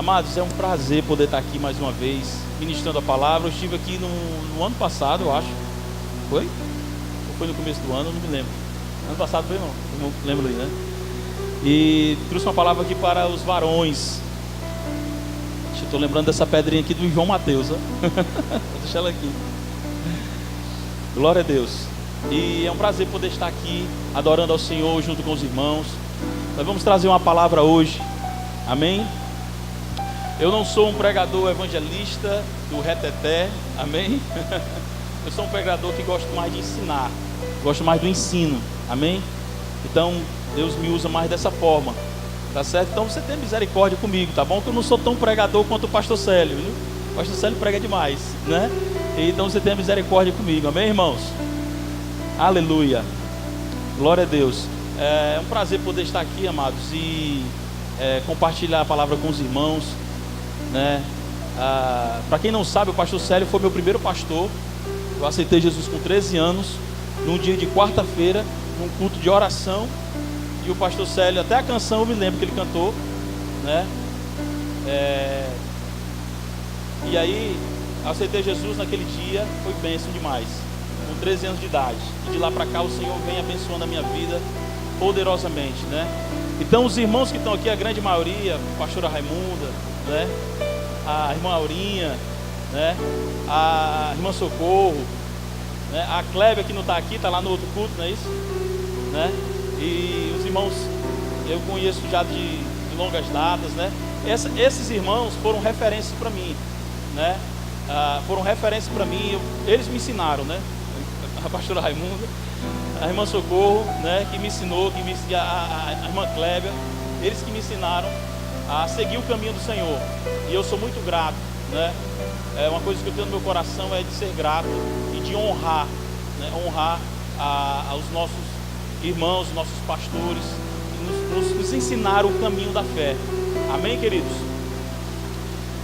Amados, é um prazer poder estar aqui mais uma vez, ministrando a palavra. Eu estive aqui no ano passado, eu acho. Foi? Ou foi no começo do ano? Eu não me lembro. Ano passado foi, não lembro ali, né? E trouxe uma palavra aqui para os varões. Estou lembrando dessa pedrinha aqui do João Mateus, ó. Vou deixar ela aqui. Glória a Deus. E é um prazer poder estar aqui adorando ao Senhor junto com os irmãos. Nós vamos trazer uma palavra hoje. Amém? Eu não sou um pregador evangelista do reteté. Amém? Eu sou um pregador que gosto mais de ensinar. Gosto mais do ensino. Amém? Então Deus me usa mais dessa forma. Tá certo? Então você tem misericórdia comigo, tá bom? Que eu não sou tão pregador quanto o pastor Célio, viu? O pastor Célio prega demais, né? Então você tem misericórdia comigo, amém, irmãos? Aleluia. Glória a Deus. É um prazer poder estar aqui, amados, e compartilhar a palavra com os irmãos, né? Para quem não sabe, o pastor Célio foi meu primeiro pastor. Eu aceitei Jesus com 13 anos, num dia de quarta-feira, num culto de oração. E o pastor Célio, até a canção eu me lembro que ele cantou, né? E aí, aceitei Jesus naquele dia, foi bênção demais, com 13 anos de idade. E de lá para cá o Senhor vem abençoando a minha vida poderosamente, né? Então os irmãos que estão aqui, a grande maioria, a pastora Raimunda, né? A irmã Aurinha, né? A irmã Socorro, né? A Clébia que não está aqui, está lá no outro culto, não é isso? Né? E os irmãos eu conheço já de longas datas, né? Esses irmãos foram referências para mim, né? Foram referências para mim, eles me ensinaram, né? A pastora Raimunda, a irmã Socorro, né? Que me ensinou, a irmã Clébia, eles que me ensinaram a seguir o caminho do Senhor. E eu sou muito grato, né? Uma coisa que eu tenho no meu coração é de ser grato e de honrar, né? Honrar aos nossos irmãos, nossos pastores, que nos ensinaram o caminho da fé. Amém, queridos?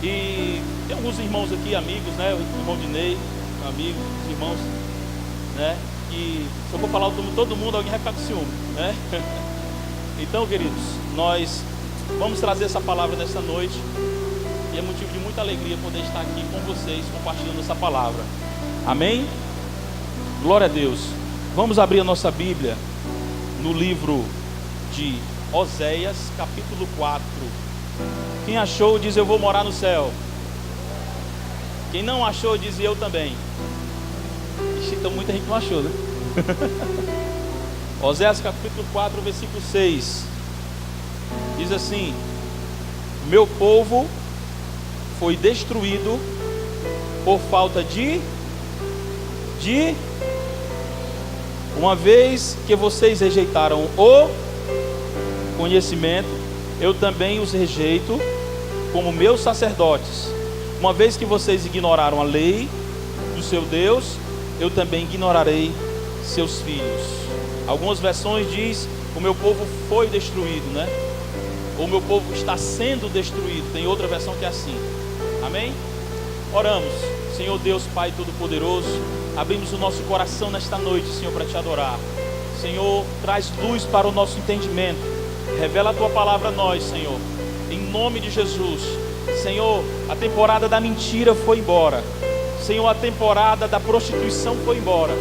E tem alguns irmãos aqui, amigos, né? O irmão Dinei, meu amigo, os irmãos, né? Que se eu for falar todo mundo, alguém vai ficar com ciúme, né? Então, queridos, nós vamos trazer essa palavra nessa noite. E é motivo de muita alegria poder estar aqui com vocês, compartilhando essa palavra. Amém? Glória a Deus. Vamos abrir a nossa Bíblia no livro de Oséias, capítulo 4. Quem achou diz: eu vou morar no céu. Quem não achou diz: eu também. Ixi, então muita gente não achou, né? Oséias capítulo 4, versículo 6 diz assim: meu povo foi destruído por falta de uma vez que vocês rejeitaram o conhecimento, eu também os rejeito como meus sacerdotes. Uma vez que vocês ignoraram a lei do seu Deus, eu também ignorarei seus filhos. Algumas versões diz: o meu povo foi destruído, né? O meu povo está sendo destruído. Tem outra versão que é assim. Amém? Oramos. Senhor Deus, Pai Todo-Poderoso, abrimos o nosso coração nesta noite, Senhor, para te adorar. Senhor, traz luz para o nosso entendimento. Revela a tua palavra a nós, Senhor, em nome de Jesus. Senhor, a temporada da mentira foi embora. Senhor, a temporada da prostituição foi embora.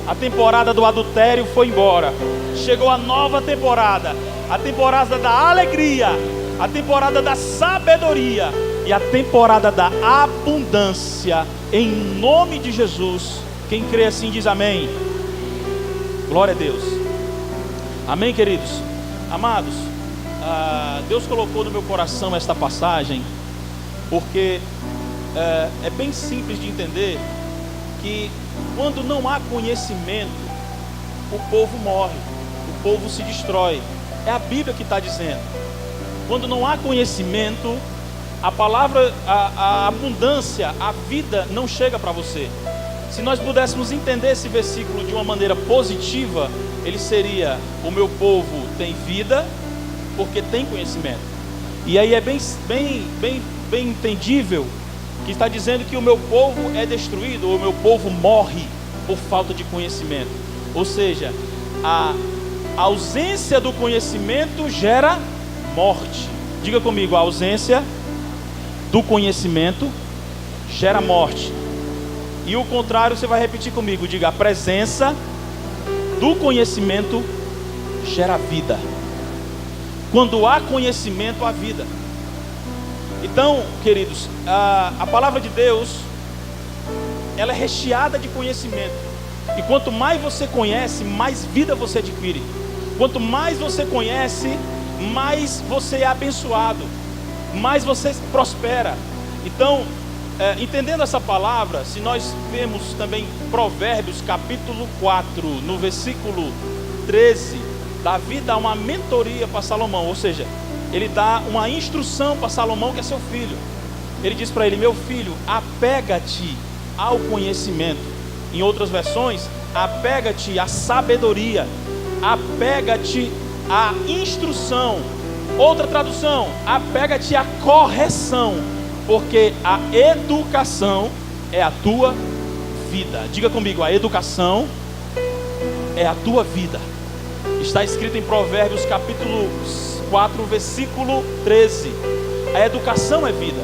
A temporada do adultério foi embora. Chegou a nova temporada, a temporada da alegria, a temporada da sabedoria e a temporada da abundância, em nome de Jesus. Quem crê assim diz amém. Glória a Deus. Amém, queridos. Amados, Deus colocou no meu coração esta passagem porque é bem simples de entender que quando não há conhecimento, o povo morre, o povo se destrói. É a Bíblia que está dizendo. Quando não há conhecimento, a palavra, a abundância, a vida não chega para você. Se nós pudéssemos entender esse versículo de uma maneira positiva, ele seria: o meu povo tem vida porque tem conhecimento. E aí é bem entendível que está dizendo que o meu povo é destruído, ou o meu povo morre por falta de conhecimento. Ou seja, a ausência do conhecimento gera morte. Diga comigo: a ausência do conhecimento gera morte. E o contrário você vai repetir comigo. Diga: a presença do conhecimento gera vida. Quando há conhecimento, há vida. Então, queridos, a palavra de Deus, ela é recheada de conhecimento. E quanto mais você conhece, mais vida você adquire. Quanto mais você conhece, mais você é abençoado, mais você prospera. Então, entendendo essa palavra, se nós vemos também Provérbios capítulo 4, no versículo 13, Davi dá uma mentoria para Salomão, ou seja, ele dá uma instrução para Salomão, que é seu filho. Ele diz para ele: meu filho, apega-te ao conhecimento. Em outras versões, apega-te à sabedoria, apega-te à instrução. Outra tradução: apega-te à correção, porque a educação é a tua vida. Diga comigo: a educação é a tua vida. Está escrito em Provérbios capítulo 4, versículo 13. A educação é vida.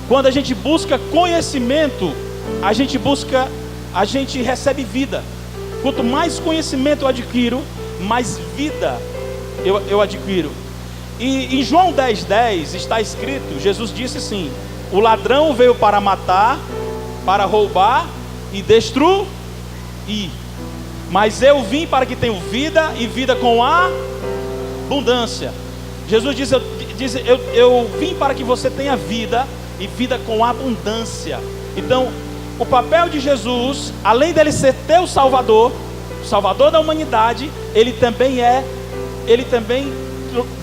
Quando a gente busca conhecimento, a gente recebe vida. Quanto mais conhecimento eu adquiro, mais vida eu adquiro. E em João 10:10 está escrito, Jesus disse assim: o ladrão veio para matar, para roubar e destruir, mas eu vim para que tenham vida e vida com abundância. Jesus diz: eu vim para que você tenha vida e vida com abundância. Então, o papel de Jesus, além dele ser teu Salvador, o Salvador da humanidade, ele também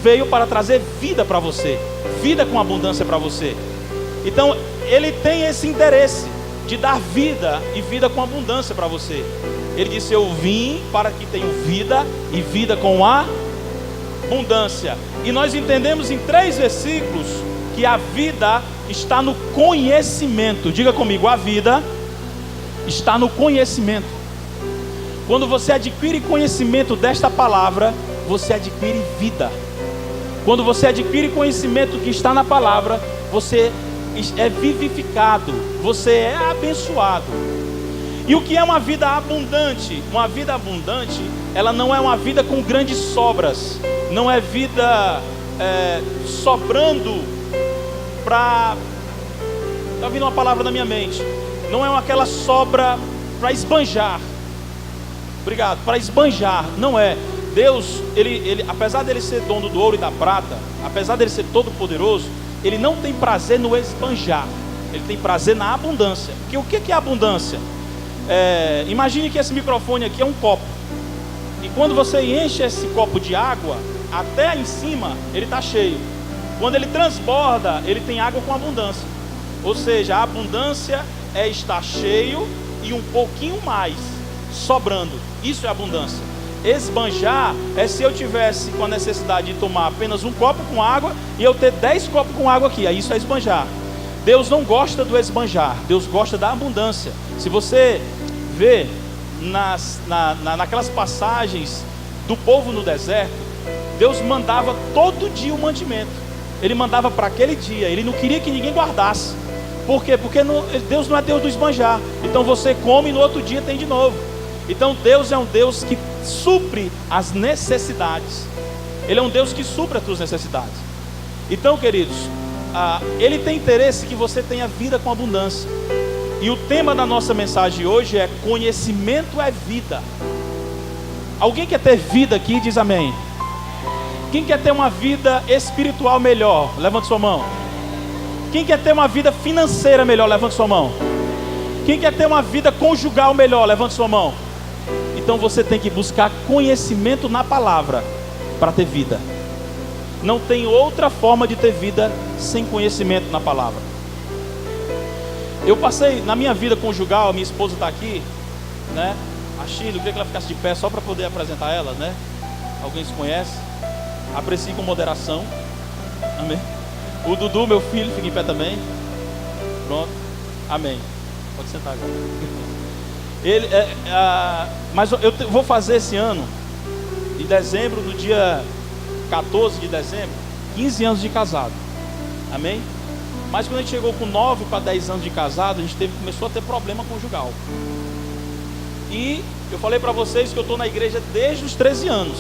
veio para trazer vida para você, vida com abundância para você. Então, ele tem esse interesse de dar vida e vida com abundância para você. Ele disse: eu vim para que tenham vida e vida com abundância. E nós entendemos em 3 versículos que a vida está no conhecimento. Diga comigo: a vida está no conhecimento. Quando você adquire conhecimento desta palavra, você adquire vida. Quando você adquire conhecimento que está na palavra, você é vivificado, você é abençoado. E o que é uma vida abundante? Uma vida abundante, ela não é uma vida com grandes sobras. Não é vida sobrando para... Está vindo uma palavra na minha mente. Não é aquela sobra para esbanjar. Obrigado, para esbanjar. Não é. Deus, ele, apesar dele ser dono do ouro e da prata, apesar dele ser todo poderoso, ele não tem prazer no esbanjar. Ele tem prazer na abundância. Porque o que é abundância? Imagine que esse microfone aqui é um copo. E quando você enche esse copo de água, até em cima ele está cheio. Quando ele transborda, ele tem água com abundância. Ou seja, a abundância é estar cheio e um pouquinho mais sobrando. Isso é abundância. Esbanjar é se eu tivesse com a necessidade de tomar apenas um copo com água e eu ter 10 copos com água aqui. Aí isso é esbanjar. Deus não gosta do esbanjar, Deus gosta da abundância. Se você vê naquelas passagens do povo no deserto, Deus mandava todo dia o mantimento. Ele mandava para aquele dia, ele não queria que ninguém guardasse. Por quê? Porque Deus não é Deus do esbanjar. Então você come e no outro dia tem de novo. Então Deus é um Deus que supre as necessidades. Ele é um Deus que supre as tuas necessidades. Então, queridos, Ele tem interesse que você tenha vida com abundância. E o tema da nossa mensagem hoje é: conhecimento é vida. Alguém quer ter vida aqui? Diz amém. Quem quer ter uma vida espiritual melhor? Levante sua mão. Quem quer ter uma vida financeira melhor? Levante sua mão. Quem quer ter uma vida conjugal melhor? Levante sua mão. Então você tem que buscar conhecimento na palavra para ter vida. Não tem outra forma de ter vida sem conhecimento na palavra. Eu passei na minha vida conjugal, a minha esposa está aqui, né? A Shirley, eu queria que ela ficasse de pé só para poder apresentar ela, né? Alguém se conhece? Aprecie com moderação. Amém. O Dudu, meu filho, fica em pé também. Pronto. Amém. Pode sentar agora. Mas eu vou fazer esse ano, em dezembro, no dia 14 de dezembro, 15 anos de casado. Amém? Mas quando a gente chegou com 9 para 10 anos de casado, a gente começou a ter problema conjugal. E eu falei para vocês que eu estou na igreja desde os 13 anos.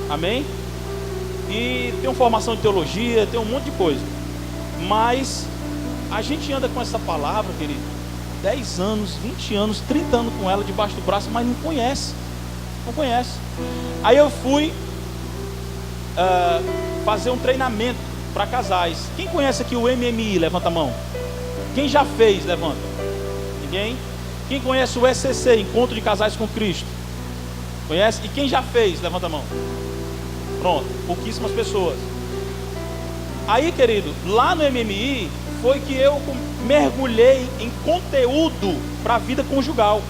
Amém? E tenho formação em teologia, tenho um monte de coisa. Mas a gente anda com essa palavra, querido, 10 anos, 20 anos, 30 anos com ela debaixo do braço, mas não conhece. Não conhece. Aí eu fui fazer um treinamento para casais. Quem conhece aqui o MMI? Levanta a mão. Quem já fez? Levanta. Ninguém? Quem conhece o ECC, Encontro de Casais com Cristo? Conhece? E quem já fez? Levanta a mão. Pronto, pouquíssimas pessoas. Aí, querido, lá no MMI foi que eu mergulhei em conteúdo para a vida conjugal.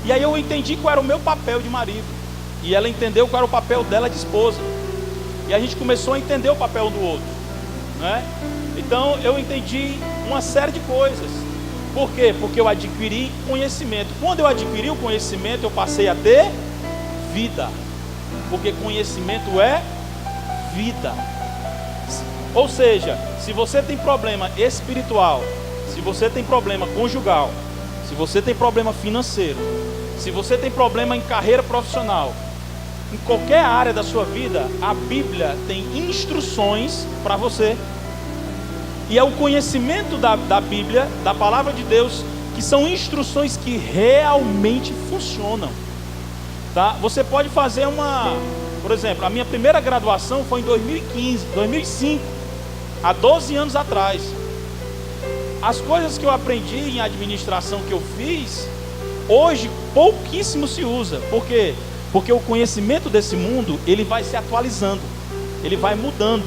E aí eu entendi qual era o meu papel de marido, e ela entendeu qual era o papel dela de esposa. E a gente começou a entender o papel um do outro, né? Então eu entendi uma série de coisas. Por quê? Porque eu adquiri conhecimento. Quando eu adquiri o conhecimento, eu passei a ter vida. Porque conhecimento é vida. Ou seja, se você tem problema espiritual, se você tem problema conjugal, se você tem problema financeiro, se você tem problema em carreira profissional, em qualquer área da sua vida, a Bíblia tem instruções para você. E é o conhecimento da Bíblia, da palavra de Deus, que são instruções que realmente funcionam. Tá? Você pode fazer por exemplo, a minha primeira graduação foi em 2005, há 12 anos atrás. As coisas que eu aprendi em administração que eu fiz, hoje pouquíssimo se usa. Por quê? Porque o conhecimento desse mundo, ele vai se atualizando, ele vai mudando.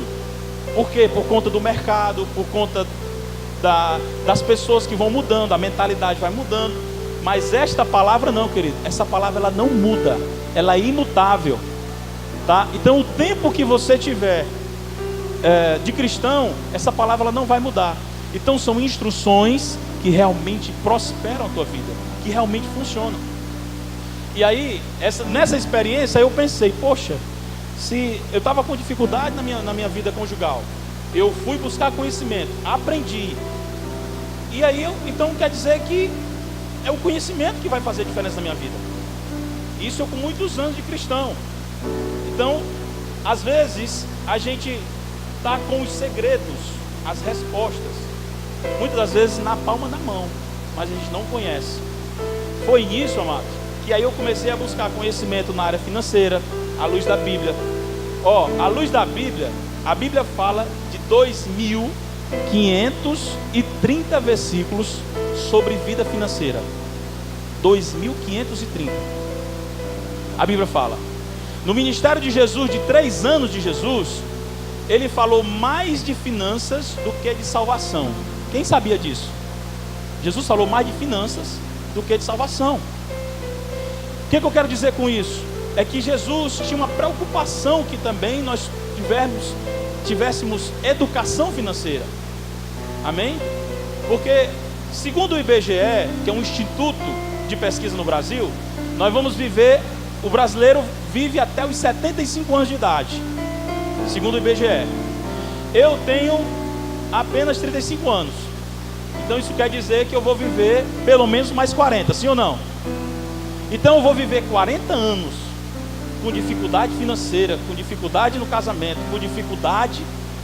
Por quê? Por conta do mercado, por conta das pessoas que vão mudando, a mentalidade vai mudando. Mas esta palavra não, querido. Essa palavra ela não muda, ela é imutável, tá? Então o tempo que você tiver de cristão, essa palavra ela não vai mudar. Então são instruções que realmente prosperam a tua vida, que realmente funcionam. E aí, nessa experiência eu pensei, poxa, se eu estava com dificuldade na minha vida conjugal, eu fui buscar conhecimento, aprendi. E aí, então quer dizer que é o conhecimento que vai fazer diferença na minha vida. Isso eu com muitos anos de cristão. Então, às vezes, a gente está com os segredos, as respostas, muitas das vezes na palma da mão, mas a gente não conhece. Foi nisso, amados, que aí eu comecei a buscar conhecimento na área financeira, à luz da Bíblia. À luz da Bíblia, a Bíblia fala de 2.530 versículos sobre vida financeira. 2.530. A Bíblia fala. No ministério de Jesus, de 3 anos de Jesus, ele falou mais de finanças do que de salvação. Quem sabia disso? Jesus falou mais de finanças do que de salvação. O que eu quero dizer com isso? É que Jesus tinha uma preocupação que também nós tivéssemos educação financeira. Amém? Porque, segundo o IBGE, que é um instituto de pesquisa no Brasil, o brasileiro vive até os 75 anos de idade, segundo o IBGE. Eu tenho apenas 35 anos. Então isso quer dizer que eu vou viver pelo menos mais 40, sim ou não? Então eu vou viver 40 anos com dificuldade financeira, com dificuldade no casamento, com dificuldade,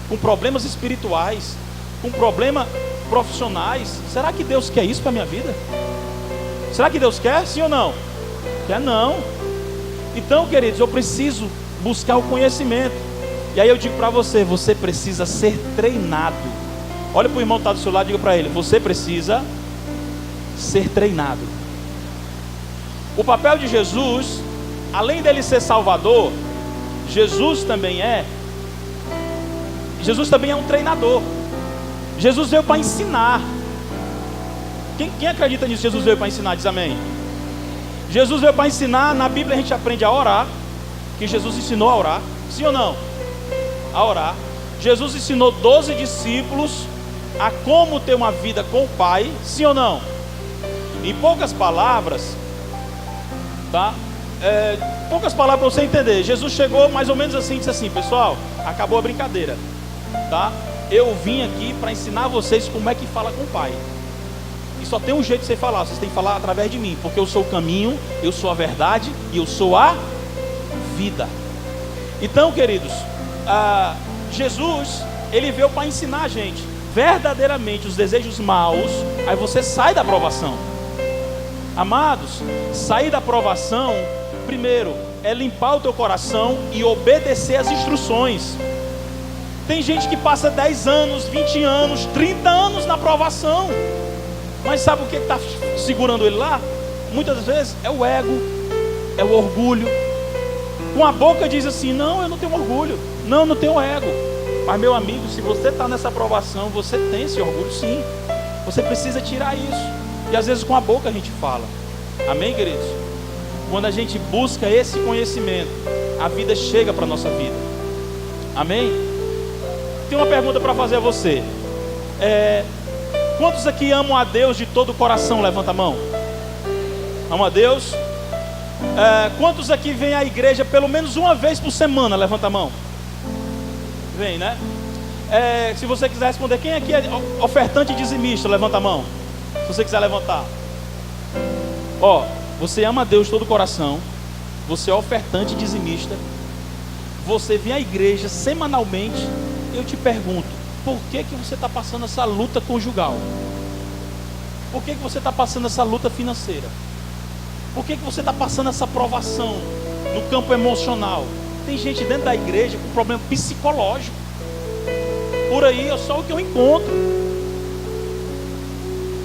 com problemas espirituais, com problemas profissionais. Será que Deus quer isso para a minha vida? Será que Deus quer? Sim ou não? Quer não. Então, queridos, eu preciso buscar o conhecimento. E aí eu digo para você, você precisa ser treinado. Olha para o irmão que está do seu lado e diga para ele, você precisa ser treinado. O papel de Jesus, além dele ser Salvador, Jesus também é um treinador. Jesus veio para ensinar. Quem acredita nisso? Jesus veio para ensinar, diz amém. Jesus veio para ensinar. Na Bíblia a gente aprende a orar, que Jesus ensinou a orar, sim ou não? A orar. Jesus ensinou 12 discípulos a como ter uma vida com o Pai, sim ou não? Em poucas palavras, tá? Poucas palavras para você entender. Jesus chegou mais ou menos assim, disse assim, pessoal, acabou a brincadeira, tá? eu vim aqui para ensinar vocês como é que fala com o Pai. E só tem um jeito de você falar, vocês têm que falar através de mim, porque eu sou o caminho, eu sou a verdade e eu sou a vida. Então, queridos, Jesus, ele veio para ensinar a gente verdadeiramente os desejos maus. Aí você sai da aprovação. Amados, sair da aprovação, primeiro, é limpar o teu coração e obedecer às instruções. Tem gente que passa 10 anos, 20 anos, 30 anos na aprovação, mas sabe o que está segurando ele lá? Muitas vezes é o ego, é o orgulho. Com a boca diz assim: não, eu não tenho orgulho, não, eu não tenho ego. Mas meu amigo, se você está nessa aprovação, você tem esse orgulho sim. Você precisa tirar isso. E às vezes com a boca a gente fala. Amém, queridos? Quando a gente busca esse conhecimento, a vida chega para a nossa vida. Amém? Tem uma pergunta para fazer a você. Quantos aqui amam a Deus de todo o coração? Levanta a mão. Amam a Deus? Quantos aqui vêm à igreja pelo menos uma vez por semana? Levanta a mão. Vem, né? Se você quiser responder, quem aqui é ofertante e dizimista? Levanta a mão. Se você quiser levantar. Você ama a Deus de todo o coração. Você é ofertante e dizimista. Você vem à igreja semanalmente. Eu te pergunto, por que você está passando essa luta conjugal? Por que você está passando essa luta financeira? Por que você está passando essa provação no campo emocional? Tem gente dentro da igreja com problema psicológico. Por aí é só o que eu encontro.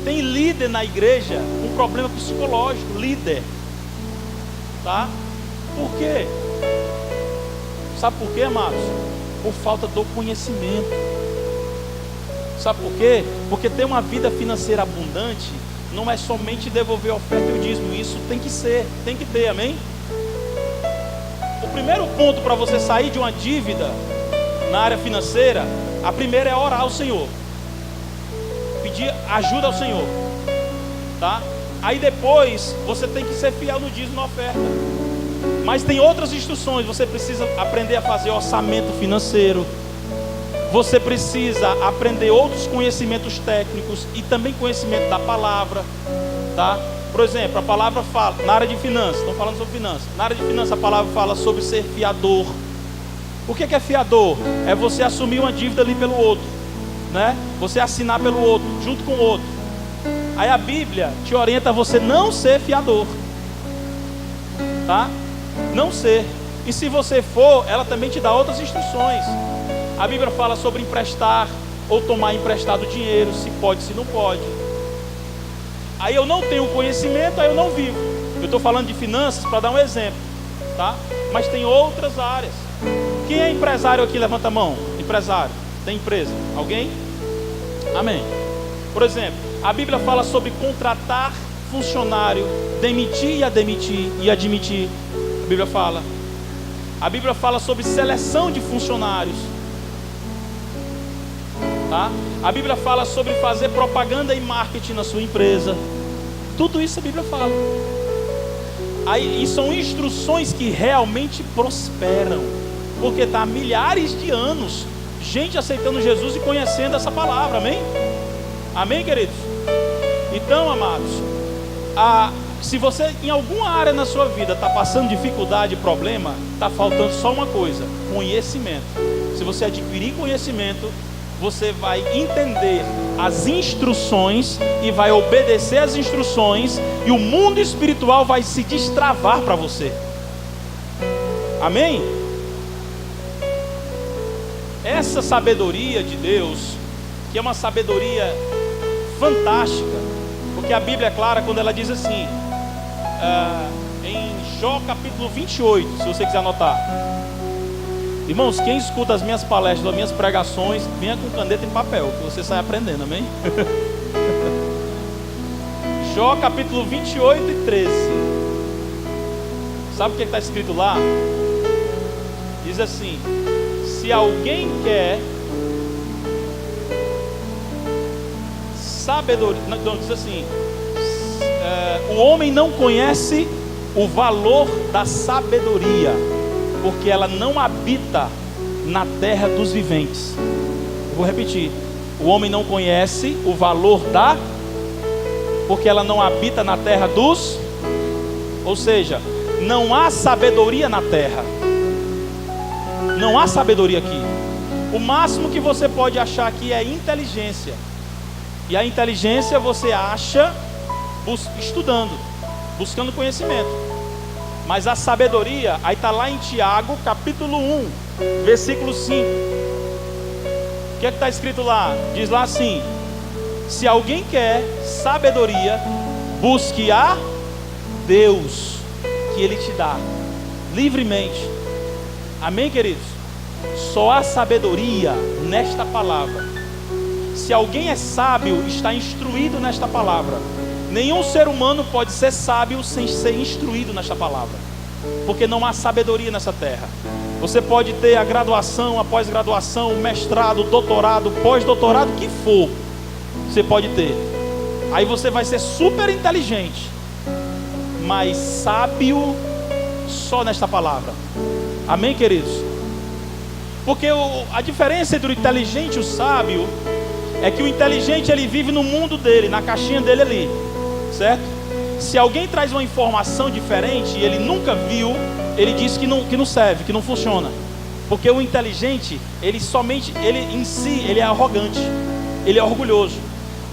Tem líder na igreja com problema psicológico. Líder. Tá? Por quê? Sabe por quê, amados? Por falta do conhecimento. Sabe por quê? Porque ter uma vida financeira abundante não é somente devolver a oferta e o dízimo. Isso tem que ser, tem que ter, amém? O primeiro ponto para você sair de uma dívida na área financeira, a primeira é orar ao Senhor, pedir ajuda ao Senhor, tá? Aí depois você tem que ser fiel no dízimo e na oferta. Mas tem outras instruções. Você precisa aprender a fazer orçamento financeiro. Você precisa aprender outros conhecimentos técnicos e também conhecimento da palavra, tá? Por exemplo, a palavra fala, na área de finanças, estão falando sobre finanças. Na área de finanças a palavra fala sobre ser fiador. O que é fiador? É você assumir uma dívida ali pelo outro, né? Você assinar pelo outro, junto com o outro. Aí a Bíblia te orienta a você não ser fiador, tá? Não ser. E se você for, ela também te dá outras instruções. A Bíblia fala sobre emprestar ou tomar emprestado dinheiro, se pode, se não pode. Aí eu não tenho conhecimento, aí eu não vivo. Eu estou falando de finanças para dar um exemplo, tá? Mas tem outras áreas. Quem é empresário aqui? Levanta a mão. Empresário, tem empresa? Alguém? Amém. Por exemplo, a Bíblia fala sobre contratar funcionário, demitir e admitir. A Bíblia fala. A Bíblia fala sobre seleção de funcionários, tá? A Bíblia fala sobre fazer propaganda e marketing na sua empresa. Tudo isso a Bíblia fala. Aí, e são instruções que realmente prosperam, porque está há milhares de anos gente aceitando Jesus e conhecendo essa palavra, amém? Amém, queridos? Então, amados, se você em alguma área na sua vida está passando dificuldade, problema, está faltando só uma coisa: conhecimento. Se você adquirir conhecimento, você vai entender as instruções e vai obedecer às instruções, e o mundo espiritual vai se destravar para você. Amém? Essa sabedoria de Deus, que é uma sabedoria fantástica, porque a Bíblia é clara quando ela diz assim, em Jó capítulo 28, se você quiser anotar. Irmãos, quem escuta as minhas palestras, as minhas pregações, venha com caneta e papel, que você sai aprendendo, amém? Jó capítulo 28 e 13. Sabe o que está escrito lá? Diz assim: se alguém quer sabedoria, não, diz assim, o homem não conhece o valor da sabedoria, porque ela não habita na terra dos viventes. Vou repetir. O homem não conhece o valor porque ela não habita na terra dos... Ou seja, não há sabedoria na terra. Não há sabedoria aqui. O máximo que você pode achar aqui é inteligência. E a inteligência você acha estudando, buscando conhecimento. Mas a sabedoria, aí está lá em Tiago, capítulo 1, versículo 5. O que é que está escrito lá? Diz lá assim: se alguém quer sabedoria, busque a Deus, que Ele te dá livremente. Amém, queridos? Só há sabedoria nesta palavra. Se alguém é sábio, está instruído nesta palavra. Nenhum ser humano pode ser sábio sem ser instruído nesta palavra, porque não há sabedoria nessa terra. Você pode ter a graduação, a pós-graduação, o mestrado, o doutorado, pós-doutorado, o que for, você pode ter. Aí você vai ser super inteligente, mas sábio só nesta palavra. Amém, queridos? Porque a diferença entre o inteligente e o sábio é que o inteligente, ele vive no mundo dele, na caixinha dele ali, certo? Se alguém traz uma informação diferente e ele nunca viu, ele diz que não serve, que não funciona. Porque o inteligente, ele em si, ele é arrogante, ele é orgulhoso.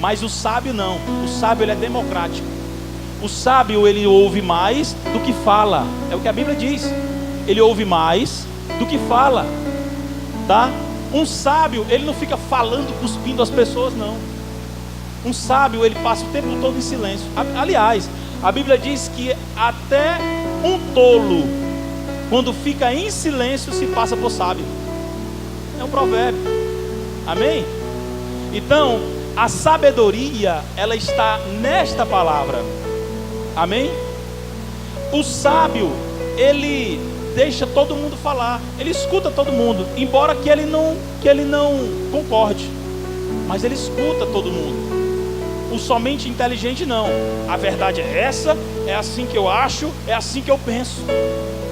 Mas o sábio não. O sábio, ele é democrático. O sábio, ele ouve mais do que fala. É o que a Bíblia diz. Ele ouve mais do que fala, tá? Um sábio, ele não fica falando, cuspindo as pessoas, não. Um sábio, ele passa o tempo todo em silêncio. Aliás, a Bíblia diz que até um tolo, quando fica em silêncio, se passa por sábio. É um provérbio. Amém? Então, a sabedoria, ela está nesta palavra. Amém? O sábio, ele deixa todo mundo falar, ele escuta todo mundo, embora que ele não concorde, mas ele escuta todo mundo. O somente inteligente não. A verdade é essa, é assim que eu acho, é assim que eu penso.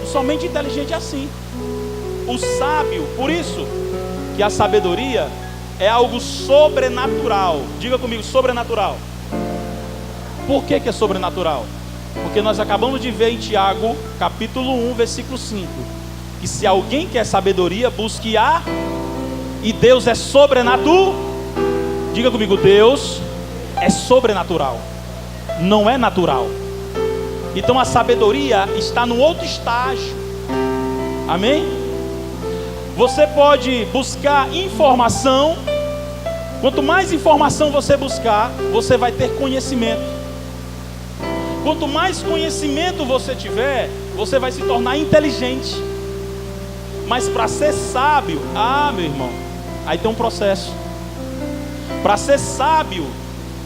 O somente inteligente é assim. O sábio, por isso que a sabedoria é algo sobrenatural. Diga comigo, sobrenatural. Por que é sobrenatural? Porque nós acabamos de ver em Tiago, capítulo 1, versículo 5, que se alguém quer sabedoria, busque e Deus é sobrenatural. Diga comigo, Deus é sobrenatural, não é natural. Então a sabedoria está no outro estágio. Amém? Você pode buscar informação. Quanto mais informação você buscar, você vai ter conhecimento. Quanto mais conhecimento você tiver, você vai se tornar inteligente. Mas para ser sábio, meu irmão, aí tem um processo. Para ser sábio,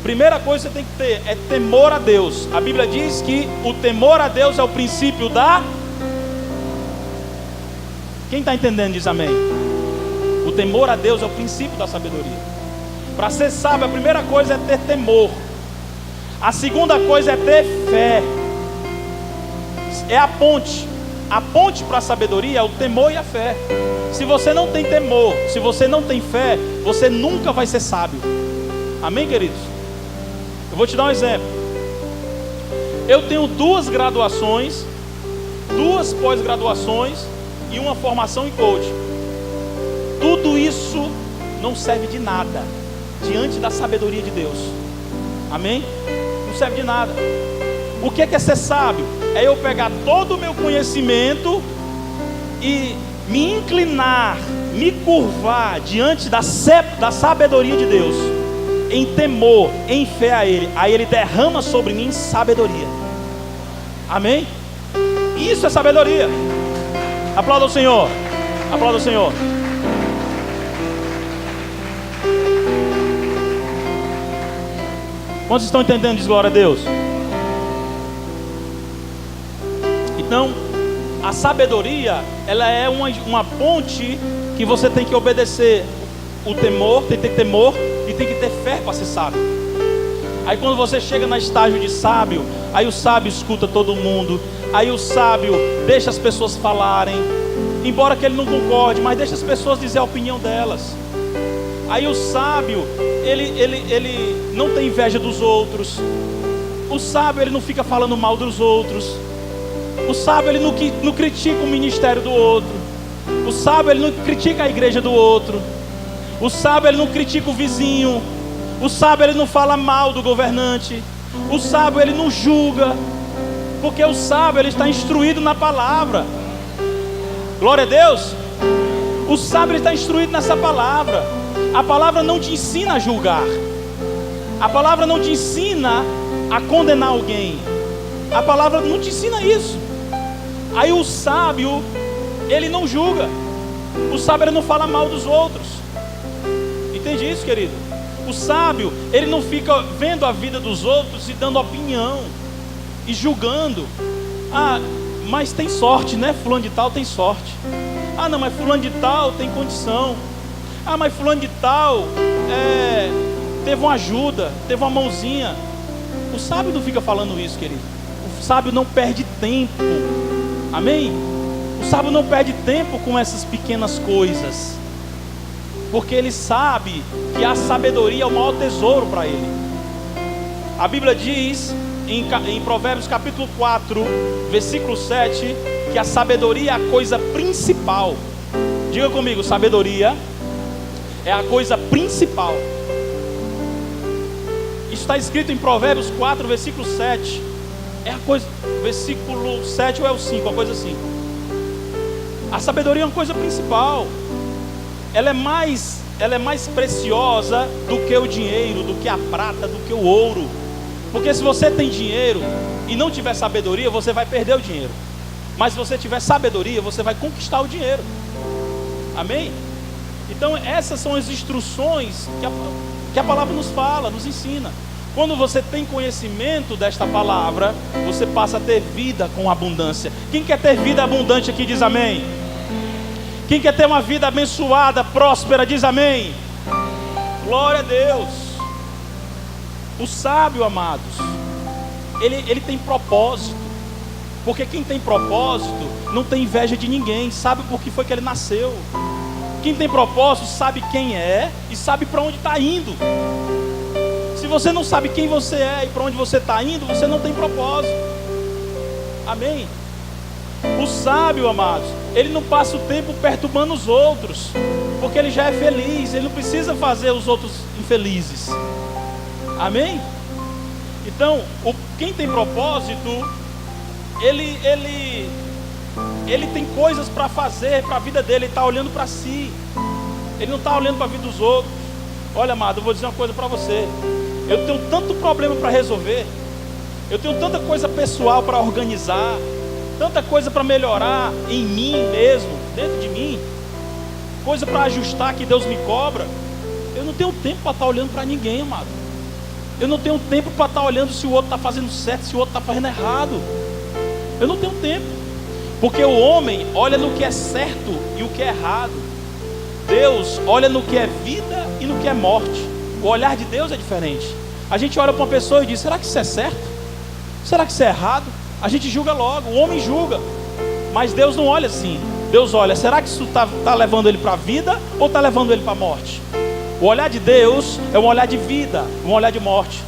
primeira coisa que você tem que ter é temor a Deus. A Bíblia diz que o temor a Deus é o princípio da... Quem está entendendo diz amém. O temor a Deus é o princípio da sabedoria. Para ser sábio, a primeira coisa é ter temor. A segunda coisa é ter fé. É a ponte. A ponte para a sabedoria é o temor e a fé. Se você não tem temor, se você não tem fé, você nunca vai ser sábio. Amém, queridos? Eu vou te dar um exemplo. Eu tenho 2 graduações, 2 pós-graduações e uma formação em coaching. Tudo isso não serve de nada diante da sabedoria de Deus. Amém? Não serve de nada. O que é ser sábio? É eu pegar todo o meu conhecimento e me inclinar, me curvar diante da sabedoria de Deus, em temor, em fé a Ele. Aí Ele derrama sobre mim sabedoria. Amém? Isso é sabedoria. Aplauda o Senhor. Aplauda o Senhor. Quantos estão entendendo? Diz glória a Deus. Então, a sabedoria, ela é uma ponte que você tem que obedecer. O temor, tem que ter temor e tem que ter fé para ser sábio. Aí quando você chega no estágio de sábio, aí o sábio escuta todo mundo. Aí o sábio deixa as pessoas falarem, embora que ele não concorde, mas deixa as pessoas dizer a opinião delas. Aí o sábio, ele não tem inveja dos outros. O sábio, ele não fica falando mal dos outros. O sábio, ele não critica o ministério do outro. O sábio, ele não critica a igreja do outro. O sábio, ele não critica o vizinho. O sábio, ele não fala mal do governante. O sábio, ele não julga. Porque o sábio, ele está instruído na palavra. Glória a Deus. O sábio, ele está instruído nessa palavra. A palavra não te ensina a julgar. A palavra não te ensina a condenar alguém. A palavra não te ensina isso. Aí o sábio, ele não julga. O sábio, ele não fala mal dos outros. Entende isso, querido? O sábio, ele não fica vendo a vida dos outros e dando opinião e julgando. Ah, mas tem sorte, né? Fulano de tal tem sorte. Ah, não, mas fulano de tal tem condição. Ah, mas fulano de tal teve uma ajuda, teve uma mãozinha. O sábio não fica falando isso, querido. O sábio não perde tempo. Amém? O sábio não perde tempo com essas pequenas coisas, porque ele sabe que a sabedoria é o maior tesouro para ele. A Bíblia diz em Provérbios capítulo 4, versículo 7, que a sabedoria é a coisa principal. Diga comigo, sabedoria é a coisa principal. Isso está escrito em Provérbios 4, versículo 7. É a coisa, versículo 7 ou é o 5, uma coisa assim. A sabedoria é uma coisa principal. Ela é mais preciosa do que o dinheiro, do que a prata, do que o ouro. Porque se você tem dinheiro e não tiver sabedoria, você vai perder o dinheiro. Mas se você tiver sabedoria, você vai conquistar o dinheiro. Amém? Então essas são as instruções que a palavra nos fala, nos ensina. Quando você tem conhecimento desta palavra, você passa a ter vida com abundância. Quem quer ter vida abundante aqui diz amém. Quem quer ter uma vida abençoada, próspera, diz amém. Glória a Deus. O sábio, amados, ele tem propósito. Porque quem tem propósito não tem inveja de ninguém, sabe por que foi que ele nasceu. Quem tem propósito sabe quem é e sabe para onde está indo. Se você não sabe quem você é e para onde você está indo, você não tem propósito. Amém? O sábio, amados, ele não passa o tempo perturbando os outros, porque ele já é feliz, ele não precisa fazer os outros infelizes. Amém? Então, quem tem propósito, ele tem coisas para fazer para a vida dele, ele está olhando para si, ele não está olhando para a vida dos outros. Olha, amado, eu vou dizer uma coisa para você. Eu tenho tanto problema para resolver, eu tenho tanta coisa pessoal para organizar, tanta coisa para melhorar em mim mesmo, dentro de mim, coisa para ajustar que Deus me cobra. Eu não tenho tempo para estar olhando para ninguém, amado. Eu não tenho tempo para estar olhando se o outro está fazendo certo, se o outro está fazendo errado. Eu não tenho tempo, porque o homem olha no que é certo e o que é errado. Deus olha no que é vida e no que é morte. O olhar de Deus é diferente. A gente olha para uma pessoa e diz: será que isso é certo? Será que isso é errado? A gente julga logo, o homem julga. Mas Deus não olha assim. Deus olha: será que isso está levando ele para a vida ou está levando ele para a morte? O olhar de Deus é um olhar de vida, um olhar de morte.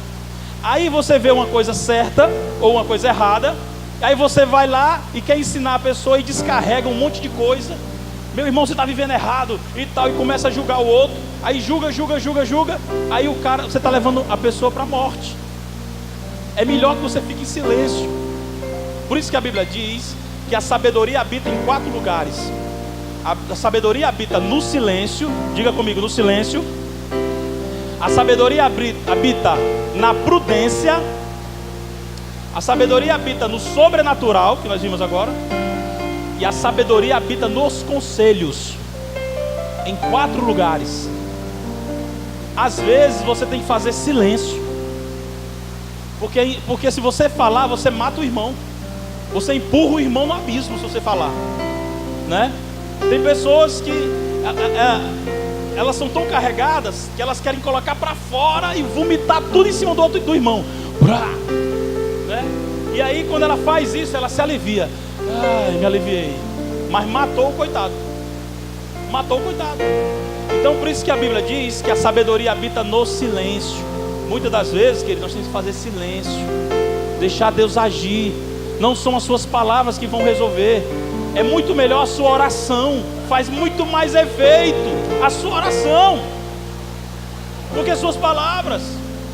Aí você vê uma coisa certa ou uma coisa errada, aí você vai lá e quer ensinar a pessoa e descarrega um monte de coisa. Meu irmão, você está vivendo errado e tal, e começa a julgar o outro. Aí julga. Aí você está levando a pessoa para a morte. É melhor que você fique em silêncio. Por isso que a Bíblia diz que a sabedoria habita em 4 lugares. A sabedoria habita no silêncio. Diga comigo, no silêncio. A sabedoria habita na prudência. A sabedoria habita no sobrenatural, que nós vimos agora. E a sabedoria habita nos conselhos. Em 4 lugares. Às vezes você tem que fazer silêncio. Porque se você falar, você mata o irmão. Você empurra o irmão no abismo se você falar, né? Tem pessoas que elas são tão carregadas que elas querem colocar para fora e vomitar tudo em cima do irmão, né? E aí quando ela faz isso, ela se alivia. Ai, me aliviei. Mas matou o coitado. Então por isso que a Bíblia diz que a sabedoria habita no silêncio. Muitas das vezes, queridos, nós temos que fazer silêncio, deixar Deus agir. Não são as suas palavras que vão resolver. É muito melhor a sua oração. Faz muito mais efeito a sua oração do que as suas palavras.